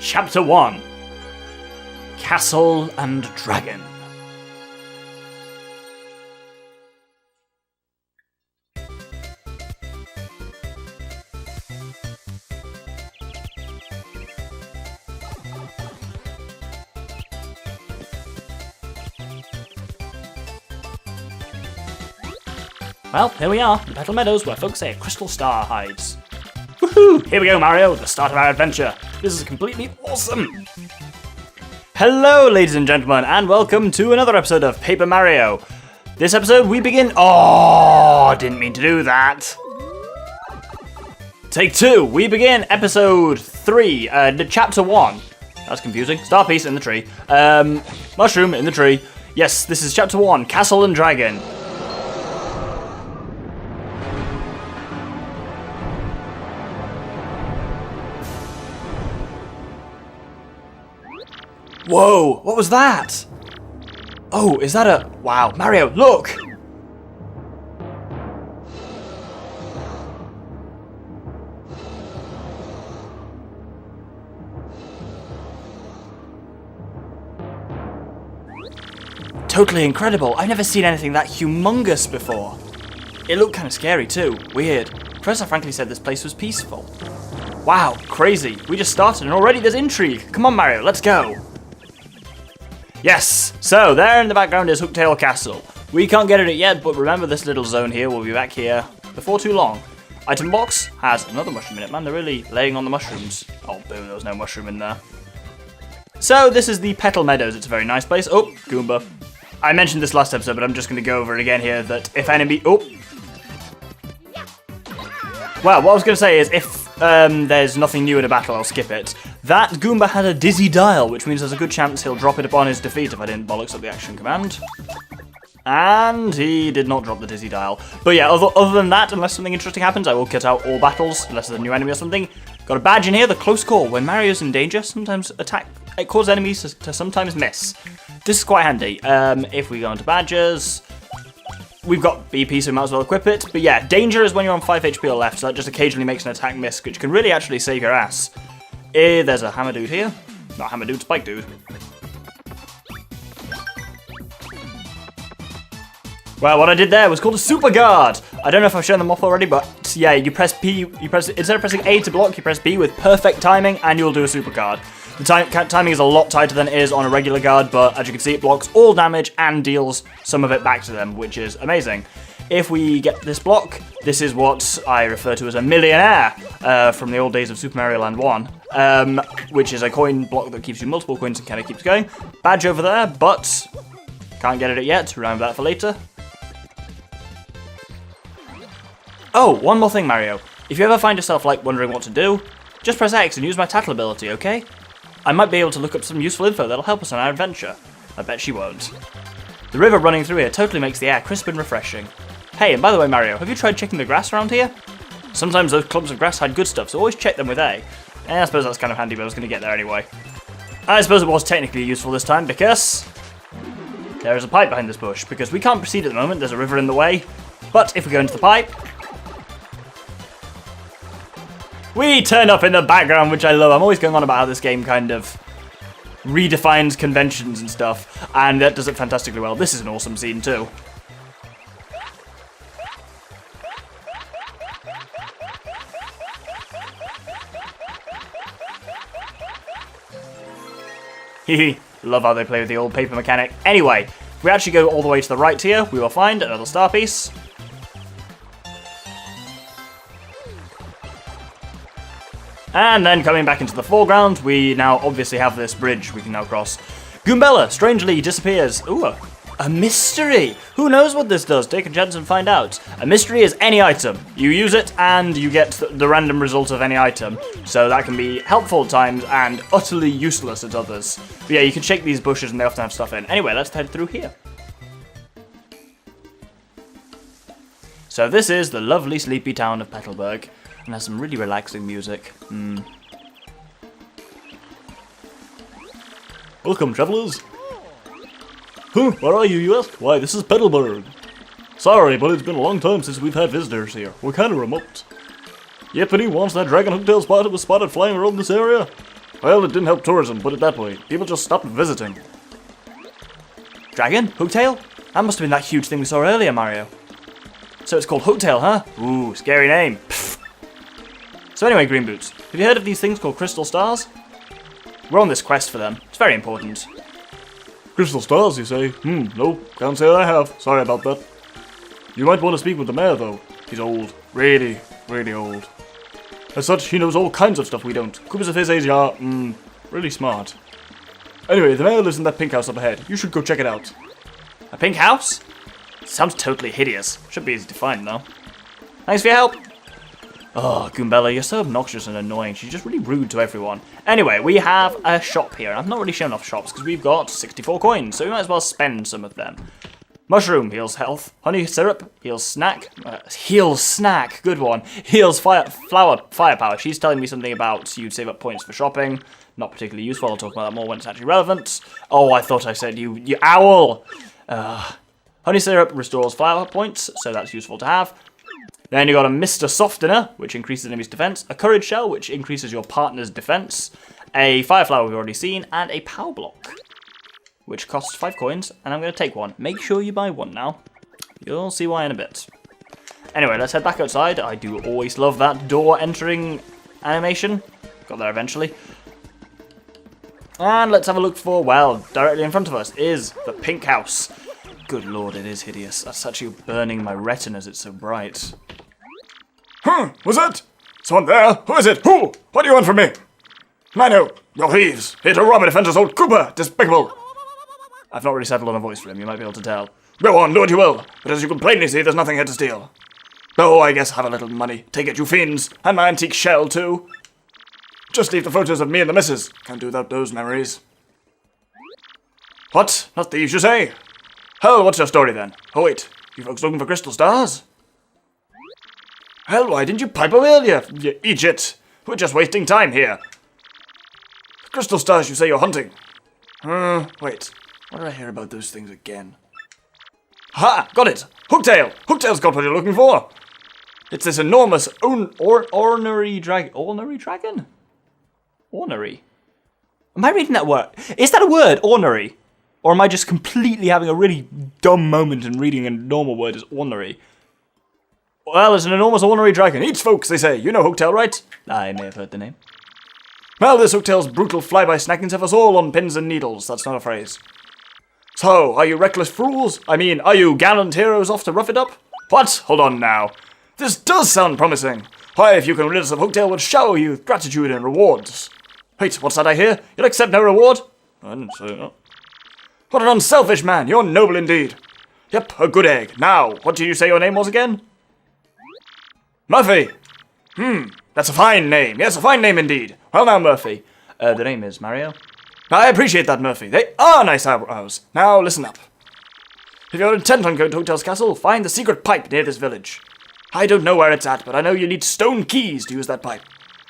Chapter 1 Castle and Dragon. Well, here we are, in Petal Meadows, where folks say a crystal star hides. Woohoo! Here we go, Mario, the start of our adventure. This is completely awesome! Hello, ladies and gentlemen, and welcome to another episode of Paper Mario. This episode, we begin... Oh, didn't mean to do that. Take 2, we begin episode 3, chapter 1. That's confusing. Star piece in the tree. Mushroom in the tree. Yes, this is chapter 1, Castle and Dragon. Whoa, what was that? Oh, is that a... Wow, Mario, look! Totally incredible. I've never seen anything that humongous before. It looked kind of scary too. Weird. First I frankly said this place was peaceful. Wow, crazy. We just started and already there's intrigue. Come on, Mario, let's go. Yes, so there in the background is Hooktail Castle. We can't get at it yet, but remember this little zone here, we'll be back here before too long. Item box has another mushroom in it, man, they're really laying on the mushrooms. Oh, boom, there was no mushroom in there. So this is the Petal Meadows, it's a very nice place. Oh, Goomba. I mentioned this last episode, but I'm just going to go over it again here, that if enemy... Oh! Well, what I was going to say is, if there's nothing new in a battle, I'll skip it. That Goomba had a dizzy dial, which means there's a good chance he'll drop it upon his defeat if I didn't bollocks up the action command. And he did not drop the dizzy dial. But yeah, other than that, unless something interesting happens, I will cut out all battles, unless there's a new enemy or something. Got a badge in here, the close call. When Mario's in danger, sometimes it causes enemies to sometimes miss. This is quite handy. If we go into badges... We've got BP, so we might as well equip it. But yeah, danger is when you're on 5 HP or left, so that just occasionally makes an attack miss, which can really actually save your ass. There's a hammer dude here. Not hammer dude, spike dude. Well, what I did there was called a super guard. I don't know if I've shown them off already, but yeah, you press P, instead of pressing A to block, you press B with perfect timing, and you'll do a super guard. The timing is a lot tighter than it is on a regular guard, but as you can see, it blocks all damage and deals some of it back to them, which is amazing. If we get this block, this is what I refer to as a millionaire from the old days of Super Mario Land 1, which is a coin block that keeps you multiple coins and kind of keeps going. Badge over there, but can't get it yet. Remember that for later. Oh, one more thing, Mario. If you ever find yourself wondering what to do, just press X and use my tattle ability, okay? I might be able to look up some useful info that'll help us on our adventure. I bet she won't. The river running through here totally makes the air crisp and refreshing. Hey, and by the way, Mario, have you tried checking the grass around here? Sometimes those clumps of grass hide good stuff, so always check them with A. I suppose that's kind of handy, but I was going to get there anyway. I suppose it was technically useful this time, because there is a pipe behind this bush, because we can't proceed at the moment, there's a river in the way. But if we go into the pipe... we turn up in the background, which I love. I'm always going on about how this game kind of redefines conventions and stuff, and that does it fantastically well. This is an awesome scene too. Hehe, love how they play with the old paper mechanic. Anyway, if we actually go all the way to the right here, we will find another star piece. And then coming back into the foreground, we now obviously have this bridge we can now cross. Goombella strangely disappears. Ooh, a mystery! Who knows what this does? Take a chance and find out. A mystery is any item. You use it and you get the random result of any item. So that can be helpful at times and utterly useless at others. But yeah, you can shake these bushes and they often have stuff in. Anyway, let's head through here. So this is the lovely sleepy town of Petalburg. And has some really relaxing music. Welcome, travellers. Huh, where are you ask? Why, this is Petalburg. Sorry, but it's been a long time since we've had visitors here. We're kind of remote. Yippity, once that dragon hooktail spotted was spotted flying around this area. Well, it didn't help tourism, put it that way. People just stopped visiting. Dragon? Hooktail? That must have been that huge thing we saw earlier, Mario. So it's called Hooktail, huh? Ooh, scary name. Pfft. So anyway, Green Boots, have you heard of these things called crystal stars? We're on this quest for them. It's very important. Crystal stars, you say? No, can't say I have. Sorry about that. You might want to speak with the mayor, though. He's old. Really, really old. As such, he knows all kinds of stuff we don't. Koopas of his age are, really smart. Anyway, the mayor lives in that pink house up ahead. You should go check it out. A pink house? Sounds totally hideous. Should be easy to find, though. Thanks for your help. Oh, Goombella, you're so obnoxious and annoying. She's just really rude to everyone. Anyway, we have a shop here. I've not really shown off shops because we've got 64 coins, so we might as well spend some of them. Mushroom heals health. Honey syrup heals snack. Heals snack. Good one. Heals firepower. She's telling me something about you'd save up points for shopping. Not particularly useful. I'll talk about that more when it's actually relevant. Oh, I thought I said you owl. Honey syrup restores flower points, so that's useful to have. Then you got a Mr. Softener, which increases enemy's defense. A courage shell, which increases your partner's defense. A fire flower we've already seen, and a power block, which costs 5 coins, and I'm going to take one. Make sure you buy one now. You'll see why in a bit. Anyway, let's head back outside. I do always love that door entering animation. Got there eventually. And let's have a look for, well, directly in front of us is the pink house. Good lord, it is hideous. That's actually burning my retinas, it's so bright. Was it? Someone there? Who is it? Who? What do you want from me? Manu, you're thieves. Here to rob a defenseless old Koopa. Despicable. I've not really settled on a voice for him, you might be able to tell. Go on, do what you will. But as you can plainly see, there's nothing here to steal. Oh, I guess have a little money. Take it, you fiends. And my antique shell, too. Just leave the photos of me and the missus. Can't do without those memories. What? Not thieves, you say? Hell, what's your story then? Oh wait, you folks looking for crystal stars? Hell, why didn't you pipe up earlier, you idiot? We're just wasting time here. Crystal stars you say you're hunting. Wait, what did I hear about those things again? Ha! Got it! Hooktail! Hooktail's got what you're looking for! It's this enormous Ornery dragon? Ornery? Am I reading that word? Is that a word, ornery? Or am I just completely having a really dumb moment and reading a normal word as ornery? Well, it's an enormous ornery dragon. Eats folks, they say. You know Hooktail, right? I may have heard the name. Well, this Hooktail's brutal flyby snackings have us all on pins and needles. That's not a phrase. So, are you reckless fools? I mean, are you gallant heroes off to rough it up? What? Hold on now. This does sound promising. Why, if you can rid us of Hooktail, we'll shower you with gratitude and rewards. Wait, what's that I hear? You'll accept no reward? I didn't say that. What an unselfish man. You're noble indeed. Yep, a good egg. Now, what did you say your name was again? Murphy. That's a fine name. Yes, a fine name indeed. Well now, Murphy. The name is Mario. I appreciate that, Murphy. They are nice eyebrows. Now, listen up. If you're intent on going to Hooktail's castle, find the secret pipe near this village. I don't know where it's at, but I know you need stone keys to use that pipe.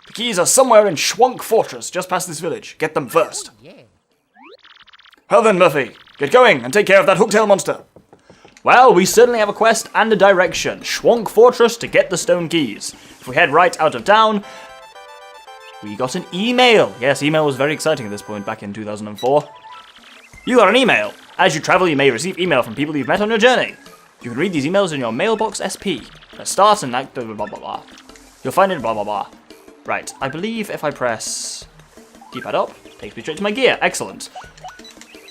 The keys are somewhere in Shwonk Fortress, just past this village. Get them first. Well then, Murphy, get going and take care of that Hooktail monster. Well, we certainly have a quest and a direction. Shwonk Fortress to get the stone keys. If we head right out of town, we got an email. Yes, email was very exciting at this point back in 2004. You got an email. As you travel, you may receive email from people you've met on your journey. You can read these emails in your mailbox SP. Press start and act blah blah blah blah. You'll find it blah blah blah. Right, I believe if I press D-pad up, takes me straight to my gear. Excellent.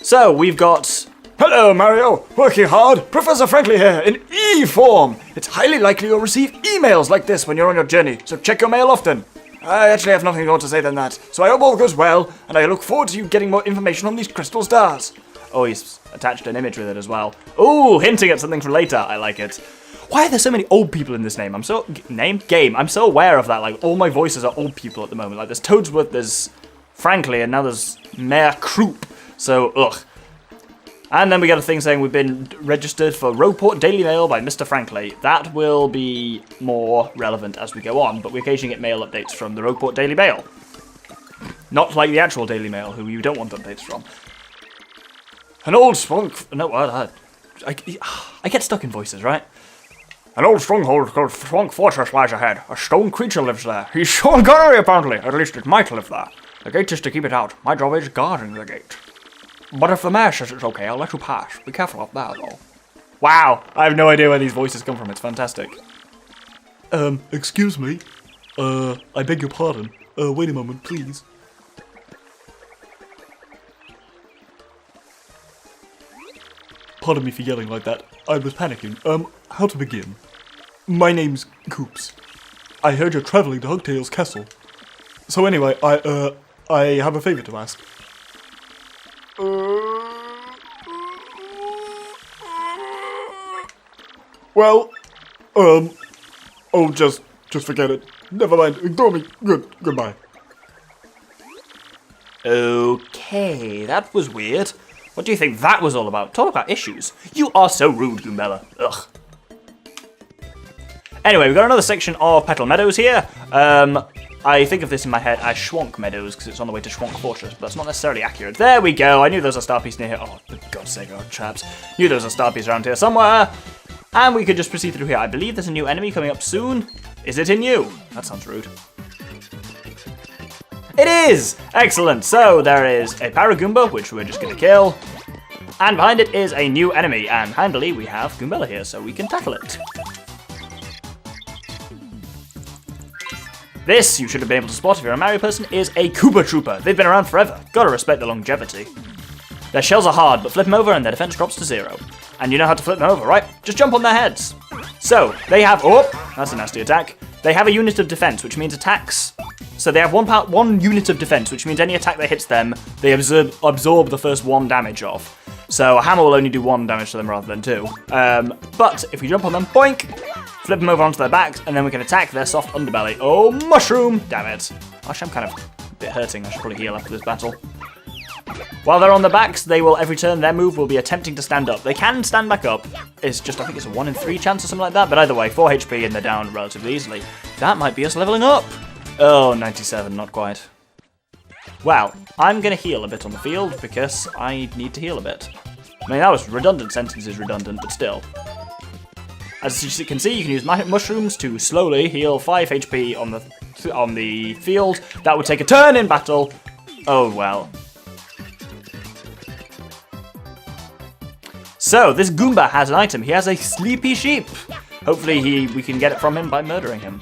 So, we've got... Hello, Mario. Working hard. Professor Franklin here, in E-form. It's highly likely you'll receive emails like this when you're on your journey, so check your mail often. I actually have nothing more to say than that, so I hope all goes well, and I look forward to you getting more information on these crystal stars. Oh, he's attached an image with it as well. Ooh, hinting at something for later. I like it. Why are there so many old people in this name? I'm so... Game. I'm so aware of that. Like, all my voices are old people at the moment. Like, there's Toadsworth, there's Frankly, and now there's Mayor Croup. So, ugh. And then we get a thing saying we've been registered for Rogueport Daily Mail by Mr. Frankly. That will be more relevant as we go on, but we occasionally get mail updates from the Rogueport Daily Mail. Not like the actual Daily Mail, who you don't want updates from. An old Shwonk... No, I get stuck in voices, right? An old stronghold called Shwonk Fortress lies ahead. A stone creature lives there. He's so gunnery, apparently. At least it might live there. The gate is to keep it out. My job is guarding the gate. But if the mayor says it's okay, I'll let you pass. Be careful up there, though. Wow, I have no idea where these voices come from. It's fantastic. Excuse me. I beg your pardon. Wait a moment, please. Pardon me for yelling like that. I was panicking. How to begin? My name's Coops. I heard you're traveling to Hugtail's castle. So anyway, I have a favor to ask. Well, oh, just forget it. Never mind, ignore me. Goodbye. Okay, that was weird. What do you think that was all about? Talk about issues. You are so rude, Goombella. Ugh. Anyway, we've got another section of Petal Meadows here. I think of this in my head as Shwonk Meadows because it's on the way to Shwonk Fortress, but that's not necessarily accurate. There we go. I knew there was a star piece near here. Oh, for God's sake, oh, traps. Knew there was a star piece around here somewhere. And we could just proceed through here. I believe there's a new enemy coming up soon. Is it in you? That sounds rude. It is! Excellent. So there is a Paragoomba, which we're just going to kill. And behind it is a new enemy. And handily, we have Goombella here, so we can tackle it. This, you should have been able to spot if you're a Mario person, is a Koopa Trooper. They've been around forever. Gotta respect the longevity. Their shells are hard, but flip them over and their defense drops to 0. And you know how to flip them over, right? Just jump on their heads. So, they have... Oh, that's a nasty attack. They have a unit of defense, which means attacks... So they have one unit of defense, which means any attack that hits them, they absorb the first 1 damage of. So a hammer will only do 1 damage to them rather than 2. But if we jump on them, boink, flip them over onto their backs, and then we can attack their soft underbelly. Oh, mushroom! Damn it. Actually, I'm kind of a bit hurting. I should probably heal after this battle. While they're on their backs, they will, every turn, their move will be attempting to stand up. They can stand back up. It's just, I think it's a 1 in 3 chance or something like that. But either way, 4 HP and they're down relatively easily. That might be us leveling up. Oh, 97, not quite. Well, I'm going to heal a bit on the field because I need to heal a bit. I mean, that was redundant sentences, redundant, but still. As you can see, you can use mushrooms to slowly heal 5 HP on the field. That would take a turn in battle. Oh, well. So, this Goomba has an item. He has a sleepy sheep. Hopefully we can get it from him by murdering him.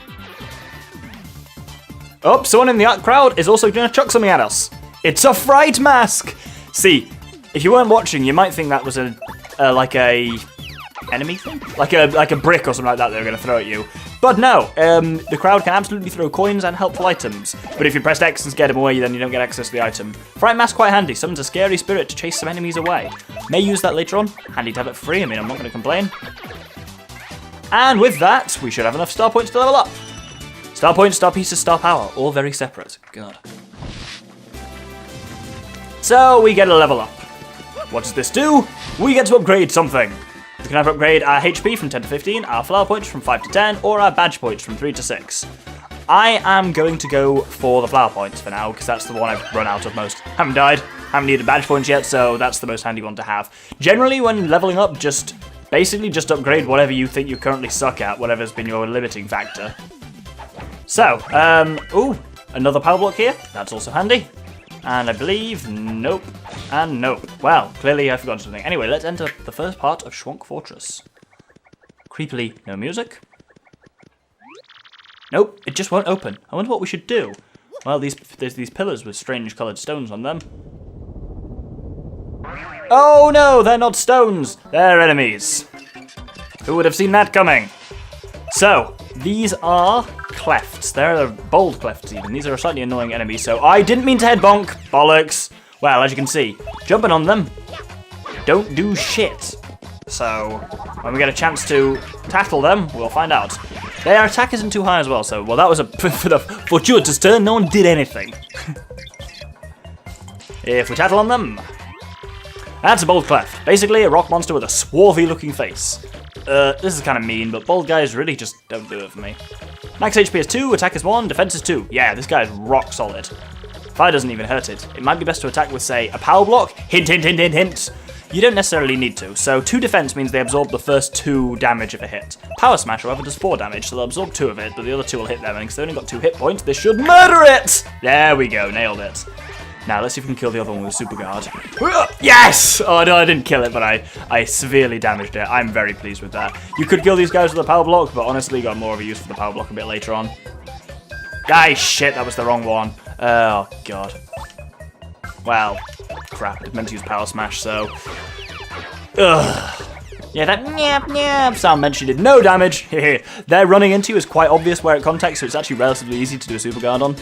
Oh, someone in the crowd is also going to chuck something at us. It's a fright mask! See, if you weren't watching, you might think that was like a enemy thing? Like a brick or something like that they were going to throw at you. But no, the crowd can absolutely throw coins and helpful items. But if you pressed X and scared them away, then you don't get access to the item. Fright mask quite handy. Summons a scary spirit to chase some enemies away. May use that later on. Handy to have it free. I mean, I'm not going to complain. And with that, we should have enough star points to level up. Star points, star pieces, star power, all very separate. God. So we get a level up. What does this do? We get to upgrade something. We can either upgrade our HP from 10 to 15, our flower points from 5 to 10, or our badge points from 3 to 6. I am going to go for the flower points for now, because that's the one I've run out of most. Haven't died, haven't needed badge points yet, so that's the most handy one to have. Generally, when leveling up, basically just upgrade whatever you think you currently suck at, whatever's been your limiting factor. So, ooh, another power block here. That's also handy. And I believe, nope, and nope. Well, clearly I've forgotten something. Anyway, let's enter the first part of Shwonk Fortress. Creepily, no music. Nope, it just won't open. I wonder what we should do. Well, there's these pillars with strange coloured stones on them. Oh no, they're not stones. They're enemies. Who would have seen that coming? So, these are clefts. They're bold clefts even. These are a slightly annoying enemy, so I didn't mean to head bonk. Bollocks. Well, as you can see, jumping on them don't do shit. So, when we get a chance to tackle them, we'll find out. Their attack isn't too high as well, so, well, that was for the fortuitous turn. No one did anything. If we tattle on them, that's a bold cleft. Basically, a rock monster with a swarthy looking face. This is kind of mean, but bold guys really just don't do it for me. Max HP is 2, attack is 1, defense is 2. Yeah, this guy is rock solid. Fire doesn't even hurt it. It might be best to attack with, say, a power block. Hint, hint, hint, hint, hint. you don't necessarily need to. So 2 defense means they absorb the first 2 damage of a hit. Power Smash, however, does 4 damage, so they'll absorb 2 of it, but the other 2 will hit them, and because they only got 2 hit points, this should murder it! There we go, nailed it. Now, let's see if we can kill the other one with a Super Guard. Yes! Oh, no, I didn't kill it, but I severely damaged it. I'm very pleased with that. You could kill these guys with a Power Block, but honestly, got more of a use for the Power Block a bit later on. Guys, shit, that was the wrong one. Oh, God. Well, crap, it's meant to use Power Smash, so... Ugh. Yeah, that nyap sound meant she did no damage. Their running into you is quite obvious where it contacts, so it's actually relatively easy to do a Super Guard on.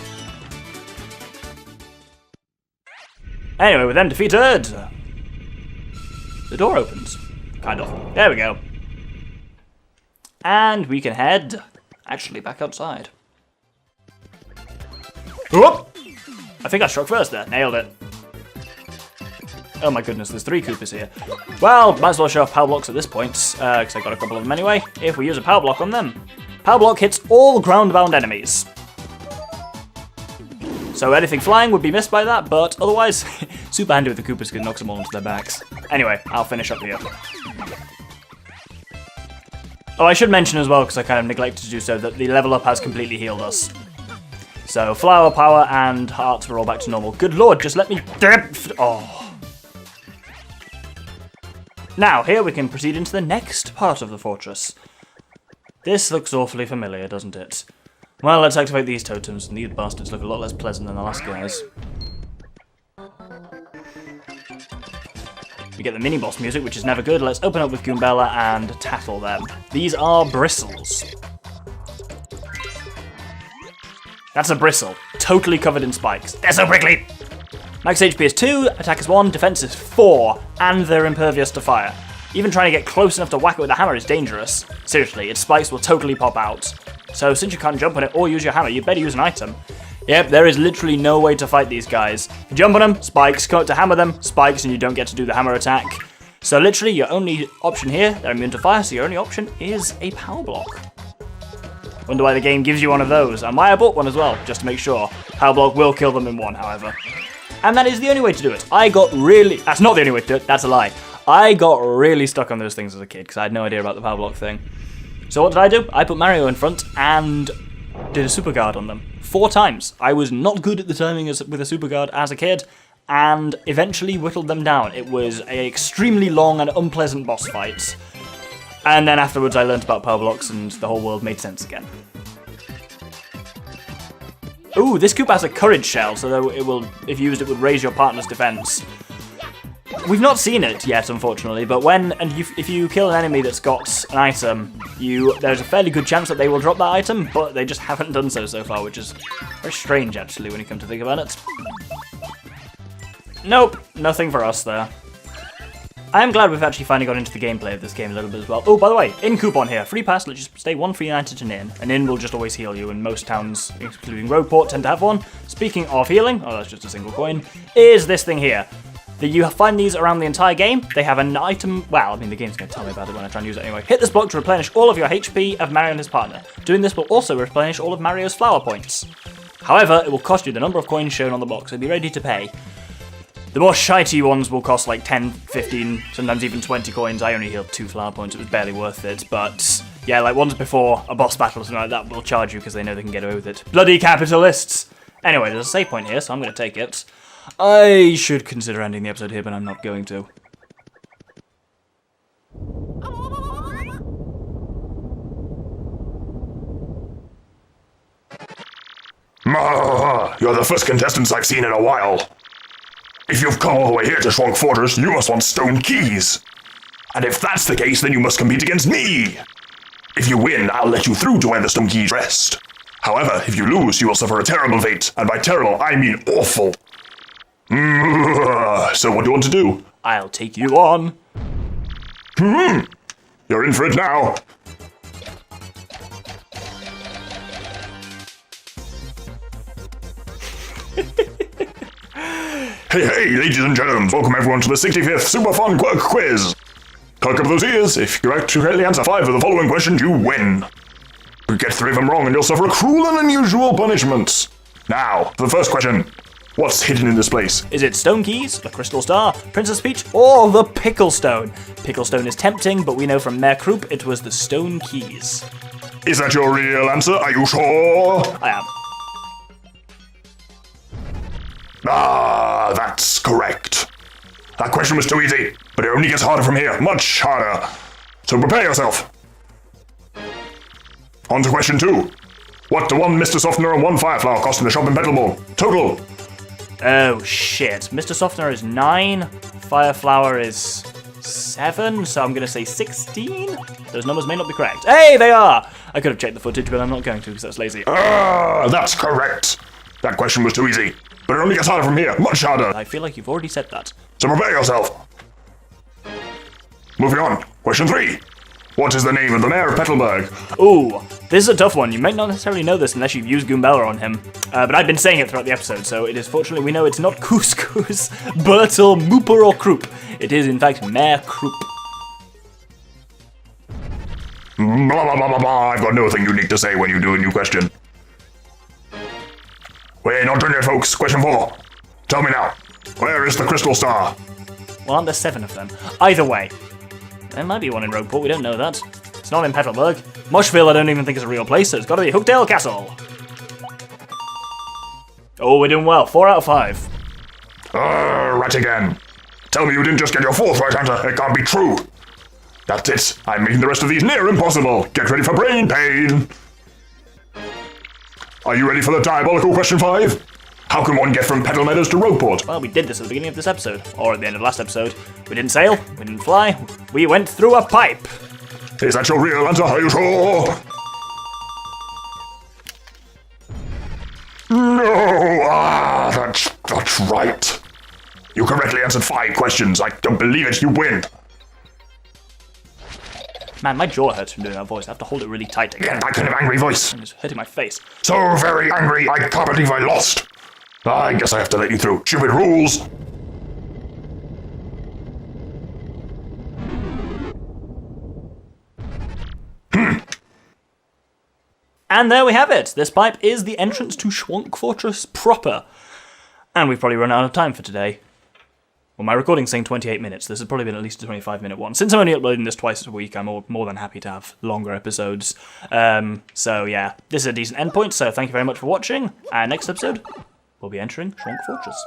Anyway, with them defeated, the door opens. Kind of. There we go. And we can head, actually, back outside. Whoop! I think I struck first there. Nailed it. Oh my goodness, there's 3 Koopas here. Well, might as well show off Power Blocks at this point, because I got a couple of them anyway. If we use a Power Block on them. Power Block hits all ground-bound enemies. So anything flying would be missed by that, but otherwise, super handy with the Koopas because it knocks them all into their backs. Anyway, I'll finish up here. Oh, I should mention as well, because I kind of neglected to do so, that the level up has completely healed us. So flower, power, and hearts are all back to normal. Good lord, just let me... Oh. Now, here we can proceed into the next part of the fortress. This looks awfully familiar, doesn't it? Well, let's activate these totems, and these bastards look a lot less pleasant than the last guys. We get the mini-boss music, which is never good. Let's open up with Goombella and tackle them. These are bristles. That's a bristle, totally covered in spikes. They're so prickly! Max HP is 2, attack is 1, defense is 4, and they're impervious to fire. Even trying to get close enough to whack it with a hammer is dangerous. Seriously, its spikes will totally pop out. So since you can't jump on it or use your hammer, you better use an item. Yep, there is literally no way to fight these guys. You jump on them, spikes, come up to hammer them, spikes, and you don't get to do the hammer attack. So literally, your only option here, they're immune to fire, so your only option is a power block. Wonder why the game gives you one of those. And why I bought one as well, just to make sure. Power block will kill them in one, however. And that is the only way to do it. That's not the only way to do it, that's a lie. I got really stuck on those things as a kid, because I had no idea about the power block thing. So what did I do? I put Mario in front and did a Super Guard on them. 4 times. I was not good at the timing with a Super Guard as a kid, and eventually whittled them down. It was an extremely long and unpleasant boss fight. And then afterwards I learned about power blocks and the whole world made sense again. Ooh, this Koopa has a courage shell, so it will, if used, it would raise your partner's defense. We've not seen it yet, unfortunately, but if you kill an enemy that's got an item, there's a fairly good chance that they will drop that item, but they just haven't done so far, which is very strange, actually, when you come to think about it. Nope, nothing for us there. I am glad we've actually finally got into the gameplay of this game a little bit as well. Oh, by the way, inn coupon here. Free pass, let's just stay 1 free night at an inn. An inn will just always heal you, and most towns, including Roadport, tend to have one. Speaking of healing, oh, that's just a single coin, is this thing here. You find these around the entire game. They have an item, well, I mean, the game's going to tell me about it when I try and use it anyway. Hit this block to replenish all of your HP of Mario and his partner. Doing this will also replenish all of Mario's flower points. However, it will cost you the number of coins shown on the block, so be ready to pay. The more shitey ones will cost like 10, 15, sometimes even 20 coins. I only healed 2 flower points, it was barely worth it. But yeah, like ones before a boss battle or something like that will charge you because they know they can get away with it. Bloody capitalists! Anyway, there's a save point here, so I'm going to take it. I should consider ending the episode here, but I'm not going to. You're the first contestants I've seen in a while. If you've come all the way here to Shwonk Fortress, you must want stone keys. And if that's the case, then you must compete against me. If you win, I'll let you through to where the stone keys rest. However, if you lose, you will suffer a terrible fate, and by terrible, I mean awful. So what do you want to do? I'll take you on. You're in for it now. Hey, ladies and gentlemen, welcome everyone to the 65th Super Fun Quirk Quiz. Cock up those ears. If you correctly answer 5 of the following questions, you win. You get 3 of them wrong and you'll suffer a cruel and unusual punishment. Now, for the first question. What's hidden in this place? Is it Stone Keys, the Crystal Star, Princess Peach, or the Pickle Stone? Pickle Stone is tempting, but we know from Mayor Croup it was the Stone Keys. Is that your real answer? Are you sure? I am. Ah, that's correct. That question was too easy, but it only gets harder from here. Much harder. So prepare yourself. On to question 2. What do 1 Mr. Softener and 1 Fireflower cost in the shop in Petalburg? Total. Oh shit. Mr. Softener is 9, Fireflower is 7, so I'm gonna say 16? Those numbers may not be correct. Hey, they are! I could have checked the footage, but I'm not going to because that's lazy. Ah, that's correct. That question was too easy, but it only gets harder from here. Much harder. I feel like you've already said that. So prepare yourself. Moving on. Question 3. What is the name of the mayor of Petalburg? Ooh, this is a tough one. You might not necessarily know this unless you've used Goombella on him. But I've been saying it throughout the episode, so it is fortunately we know it's not Couscous, Bertel, Mooper, or Croup. It is in fact Mayor Croup. Blah, blah, blah, blah, blah. I've got nothing unique to say when you do a new question. We're not done yet, folks. Question 4. Tell me now, where is the Crystal Star? Well, aren't there 7 of them? Either way. There might be one in Rogueport, we don't know that. It's not in Petalburg. Moshville I don't even think is a real place, so it's gotta be Hookdale Castle. Oh, we're doing well. 4 out of 5. Right again. Tell me you didn't just get your 4th right answer. It can't be true. That's it. I'm making the rest of these near impossible. Get ready for brain pain. Are you ready for the diabolical question 5? How can one get from Petal Meadows to Rogueport? Well, we did this at the beginning of this episode, or at the end of last episode. We didn't sail, we didn't fly, we went through a pipe. Is that your real answer? Are you sure? No! That's right. You correctly answered 5 questions. I don't believe it. You win. Man, my jaw hurts from doing that voice. I have to hold it really tight again. Again, that kind of angry voice. It's hurting my face. So very angry, I can't believe I lost. I guess I have to let you through. Stupid rules. And there we have it. This pipe is the entrance to Shwonk Fortress proper. And we've probably run out of time for today. Well, my recording's saying 28 minutes. This has probably been at least a 25-minute one. Since I'm only uploading this twice a week, I'm more than happy to have longer episodes. So yeah, this is a decent endpoint, so thank you very much for watching. And next episode, we'll be entering Shwonk Fortress.